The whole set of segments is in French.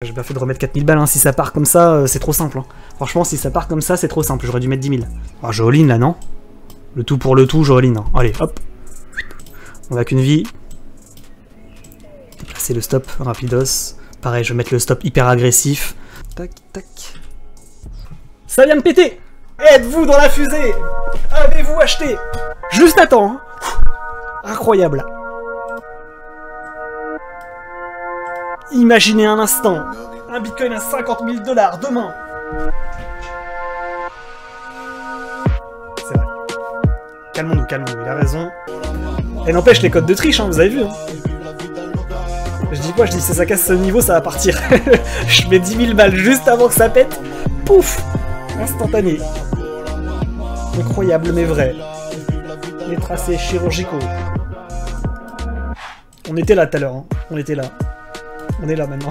J'ai bien fait de remettre 4000 balles, hein. Si ça part comme ça, c'est trop simple. Hein. Franchement, si ça part comme ça, c'est trop simple. J'aurais dû mettre 10 000. Ah, je all-in là, non? Le tout pour le tout, je all-in. Hein. Allez, hop. On n'a qu'une vie. Déplacer le stop, rapidos. Pareil, je vais mettre le stop hyper agressif. Tac, tac. Ça vient de péter! Êtes-vous dans la fusée? Avez-vous acheté? Juste à temps, hein. Incroyable. Imaginez un instant, un bitcoin à 50 000 $ demain. C'est vrai. Calmons-nous, calmons-nous, il a raison. Et n'empêche les codes de triche, hein, vous avez vu. Hein. Je dis quoi? Je dis si ça casse ce niveau, ça va partir. Je mets 10 000 balles juste avant que ça pète. Pouf! Instantané. Incroyable mais vrai. Les tracés chirurgicaux. On était là tout à l'heure, hein. On était là. On est là maintenant.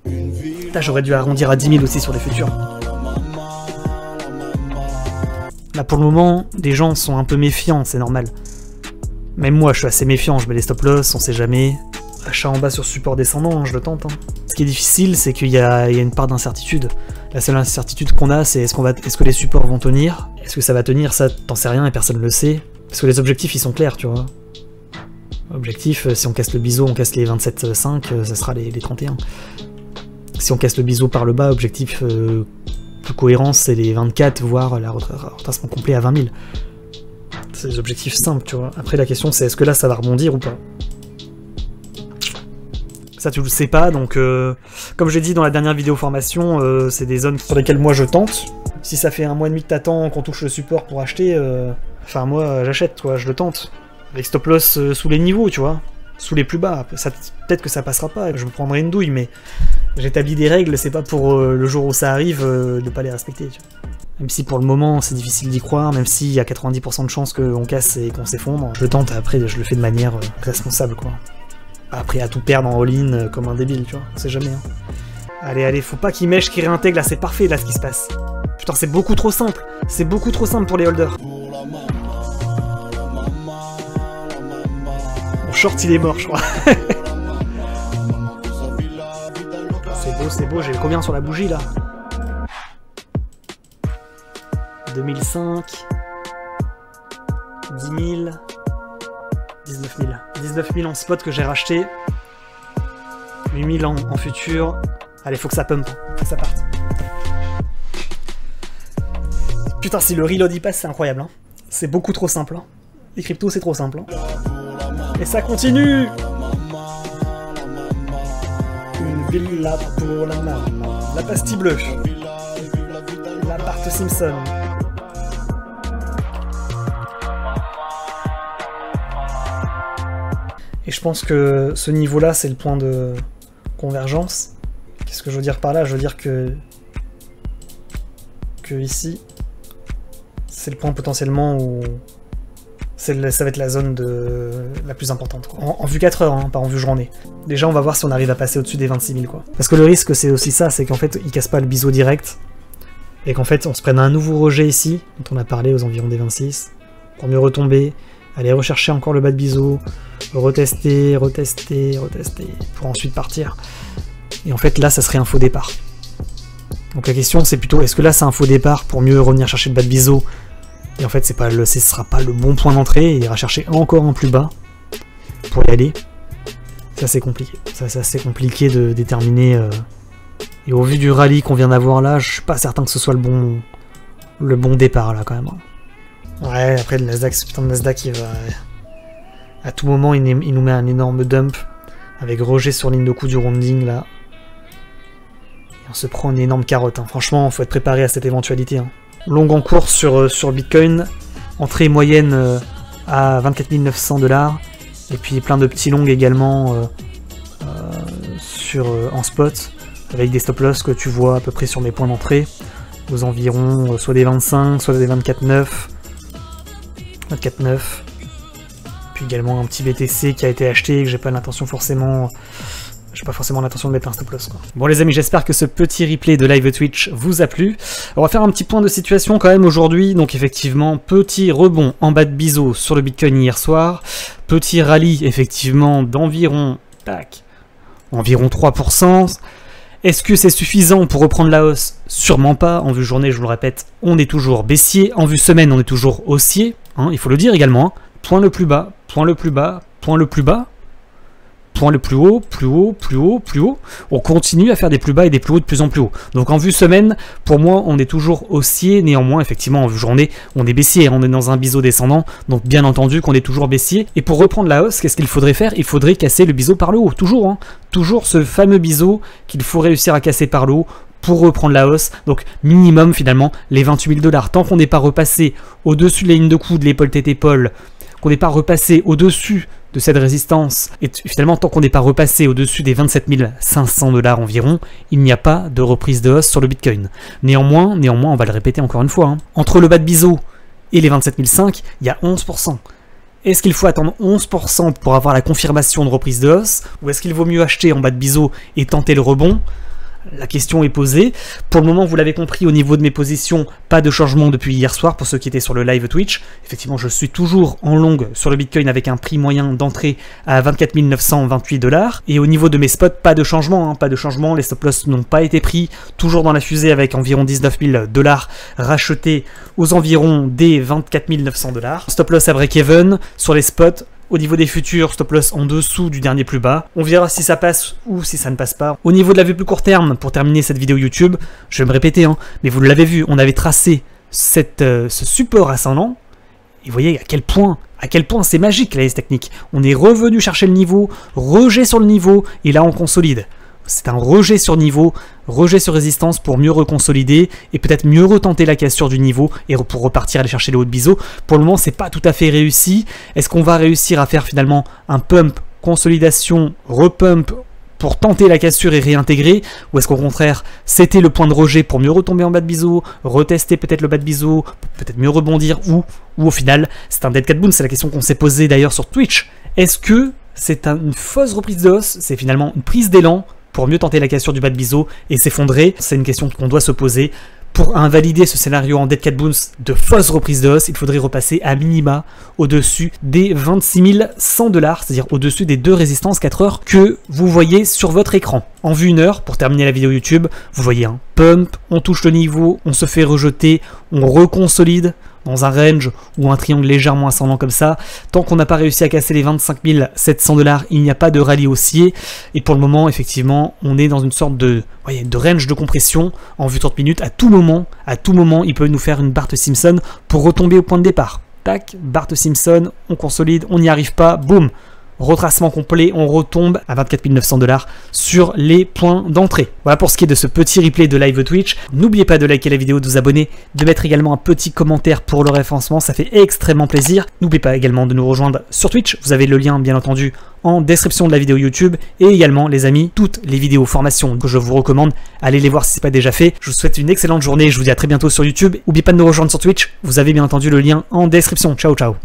Putain, j'aurais dû arrondir à 10 000 aussi sur les futurs. Là pour le moment, les gens sont un peu méfiants, c'est normal. Même moi je suis assez méfiant, je mets les stop loss, on sait jamais. Achat en bas sur support descendant, hein, je le tente. Hein. Ce qui est difficile, c'est qu'il y a une part d'incertitude. La seule incertitude qu'on a, c'est est-ce que les supports vont tenir? Est-ce que ça va tenir? Ça, t'en sais rien et personne ne le sait. Parce que les objectifs, ils sont clairs, tu vois. Objectif, si on casse le biseau, on casse les 27,5, ça sera les 31. Si on casse le biseau par le bas, objectif plus cohérent, c'est les 24, voire le retracement complet à 20 000. C'est des objectifs simples, tu vois. Après, la question, c'est est-ce que là, ça va rebondir ou pas? Ça, tu le sais pas, donc comme j'ai dit dans la dernière vidéo formation, c'est des zones sur lesquelles moi je tente. Si ça fait un mois et demi que t'attends qu'on touche le support pour acheter, enfin moi j'achète, quoi, je le tente. Avec stop loss sous les niveaux, tu vois, sous les plus bas. Peut-être que ça passera pas, je me prendrai une douille, mais j'établis des règles, c'est pas pour le jour où ça arrive de pas les respecter, tu vois. Même si pour le moment c'est difficile d'y croire, même s'il y a 90% de chances qu'on casse et qu'on s'effondre, je le tente, après je le fais de manière responsable, quoi. Après à tout perdre en all-in comme un débile, tu vois, on sait jamais. Hein. Allez, allez, faut pas qu'il mèche, qu'il réintègre, là c'est parfait là ce qui se passe. Putain, c'est beaucoup trop simple, c'est beaucoup trop simple pour les holders. Short il est mort je crois. C'est beau, j'ai combien sur la bougie là? 2005, 10 000, 19 000. 19 000 en spot que j'ai racheté, 8 000 en futur. Allez, faut que ça pump, faut que ça parte. Putain, si le reload y passe, c'est incroyable. Hein. C'est beaucoup trop simple. Hein. Les cryptos, c'est trop simple. Hein. Et ça continue. Une villa pour la maman. La pastille bleue. L'appart Simpson. Et je pense que ce niveau-là, c'est le point de convergence. Qu'est-ce que je veux dire par là? Je veux dire que ici, c'est le point potentiellement où ça va être la zone la plus importante. Quoi. En vue 4 heures, hein, pas en vue journée. Déjà, on va voir si on arrive à passer au-dessus des 26 000. Quoi. Parce que le risque, c'est aussi ça, c'est qu'en fait, il casse pas le biseau direct. Et qu'en fait, on se prenne un nouveau rejet ici, dont on a parlé aux environs des 26, pour mieux retomber, aller rechercher encore le bas de biseau, retester, retester, retester, pour ensuite partir. Et en fait, là, ça serait un faux départ. Donc la question, c'est plutôt, est-ce que là, c'est un faux départ pour mieux revenir chercher le bas de biseau? Et en fait, ce sera pas le bon point d'entrée, il ira chercher encore un plus bas pour y aller. Ça, c'est compliqué. Ça, c'est assez compliqué de déterminer. Et au vu du rallye qu'on vient d'avoir là, je suis pas certain que ce soit le bon départ, là, quand même. Ouais, après, le Nasdaq, ce putain de Nasdaq, il va... À tout moment, il nous met un énorme dump, avec rejet sur ligne de coup du rounding, là. Et on se prend une énorme carotte. Hein. Franchement, faut être préparé à cette éventualité. Hein. Longue en cours sur Bitcoin, entrée moyenne à 24 900 $, et puis plein de petits longs également en spot, avec des stop loss que tu vois à peu près sur mes points d'entrée, aux environs soit des 25, soit des 24,9, 24,9, puis également un petit BTC qui a été acheté et que j'ai pas l'intention forcément... J'ai pas forcément l'intention de mettre un stop loss, quoi. Bon les amis, j'espère que ce petit replay de live Twitch vous a plu. On va faire un petit point de situation quand même aujourd'hui. Donc effectivement, petit rebond en bas de biseau sur le Bitcoin hier soir. Petit rallye effectivement d'environ, tac, environ 3%. Est-ce que c'est suffisant pour reprendre la hausse? Sûrement pas. En vue journée, je vous le répète, on est toujours baissier. En vue semaine, on est toujours haussier. Hein, il faut le dire également. Hein. Point le plus bas, point le plus bas, point le plus bas. Point le plus haut, plus haut, plus haut, plus haut. On continue à faire des plus bas et des plus hauts de plus en plus haut. Donc en vue semaine, pour moi, on est toujours haussier. Néanmoins, effectivement, en vue journée, on est baissier. On est dans un biseau descendant. Donc bien entendu qu'on est toujours baissier. Et pour reprendre la hausse, qu'est-ce qu'il faudrait faire? Il faudrait casser le biseau par le haut. Toujours, hein. Toujours ce fameux biseau qu'il faut réussir à casser par le haut pour reprendre la hausse. Donc minimum finalement les 28 000 $. Tant qu'on n'est pas repassé au-dessus de la ligne de coude, l'épaule tête épaule, qu'on n'est pas repassé au-dessus de cette résistance, et finalement tant qu'on n'est pas repassé au-dessus des 27 500 $ environ, il n'y a pas de reprise de hausse sur le Bitcoin. Néanmoins, on va le répéter encore une fois, hein, entre le bas de biseau et les 27 500, il y a 11%. Est-ce qu'il faut attendre 11% pour avoir la confirmation de reprise de hausse, ou est-ce qu'il vaut mieux acheter en bas de biseau et tenter le rebond? La question est posée. Pour le moment, vous l'avez compris, au niveau de mes positions, pas de changement depuis hier soir pour ceux qui étaient sur le live Twitch. Effectivement, je suis toujours en longue sur le Bitcoin avec un prix moyen d'entrée à 24 928 $. Et au niveau de mes spots, pas de changement, hein, pas de changement. Les stop loss n'ont pas été pris. Toujours dans la fusée avec environ 19 000 $ rachetés aux environs des 24 900 $. Stop loss à break-even sur les spots. Au niveau des futurs, stop loss en dessous du dernier plus bas. On verra si ça passe ou si ça ne passe pas. Au niveau de la vue plus court terme, pour terminer cette vidéo YouTube, je vais me répéter, hein, mais vous l'avez vu, on avait tracé ce support ascendant. Et vous voyez à quel point c'est magique la technique. On est revenu chercher le niveau, rejet sur le niveau, et là on consolide. C'est un rejet sur niveau, rejet sur résistance pour mieux reconsolider et peut-être mieux retenter la cassure du niveau et pour repartir aller chercher le haut de biseau. Pour le moment, c'est pas tout à fait réussi. Est-ce qu'on va réussir à faire finalement un pump, consolidation, repump pour tenter la cassure et réintégrer? Ou est-ce qu'au contraire, c'était le point de rejet pour mieux retomber en bas de biseau, retester peut-être le bas de biseau, peut-être mieux rebondir ou au final, c'est un dead cat bounce? C'est la question qu'on s'est posée d'ailleurs sur Twitch. Est-ce que c'est une fausse reprise de hausse? C'est finalement une prise d'élan pour mieux tenter la cassure du bas de biseau et s'effondrer? C'est une question qu'on doit se poser. Pour invalider ce scénario en dead cat bounce de fausse reprise de hausse, il faudrait repasser à minima au-dessus des 26 100 $, c'est-à-dire au-dessus des deux résistances 4 heures que vous voyez sur votre écran. En vue 1 heure, pour terminer la vidéo YouTube, vous voyez un pump, on touche le niveau, on se fait rejeter, on reconsolide dans un range ou un triangle légèrement ascendant comme ça. Tant qu'on n'a pas réussi à casser les 25 700 $, il n'y a pas de rallye haussier. Et pour le moment, effectivement, on est dans une sorte de range de compression en vue 30 minutes. À tout moment, il peut nous faire une Bart Simpson pour retomber au point de départ. Tac, Bart Simpson, on consolide, on n'y arrive pas, boum. Retracement complet, on retombe à 24 900 $ sur les points d'entrée. Voilà pour ce qui est de ce petit replay de live Twitch. N'oubliez pas de liker la vidéo, de vous abonner, de mettre également un petit commentaire pour le référencement, ça fait extrêmement plaisir. N'oubliez pas également de nous rejoindre sur Twitch, vous avez le lien bien entendu en description de la vidéo YouTube et également les amis, toutes les vidéos formations que je vous recommande, allez les voir si ce n'est pas déjà fait. Je vous souhaite une excellente journée, je vous dis à très bientôt sur YouTube. N'oubliez pas de nous rejoindre sur Twitch, vous avez bien entendu le lien en description. Ciao ciao.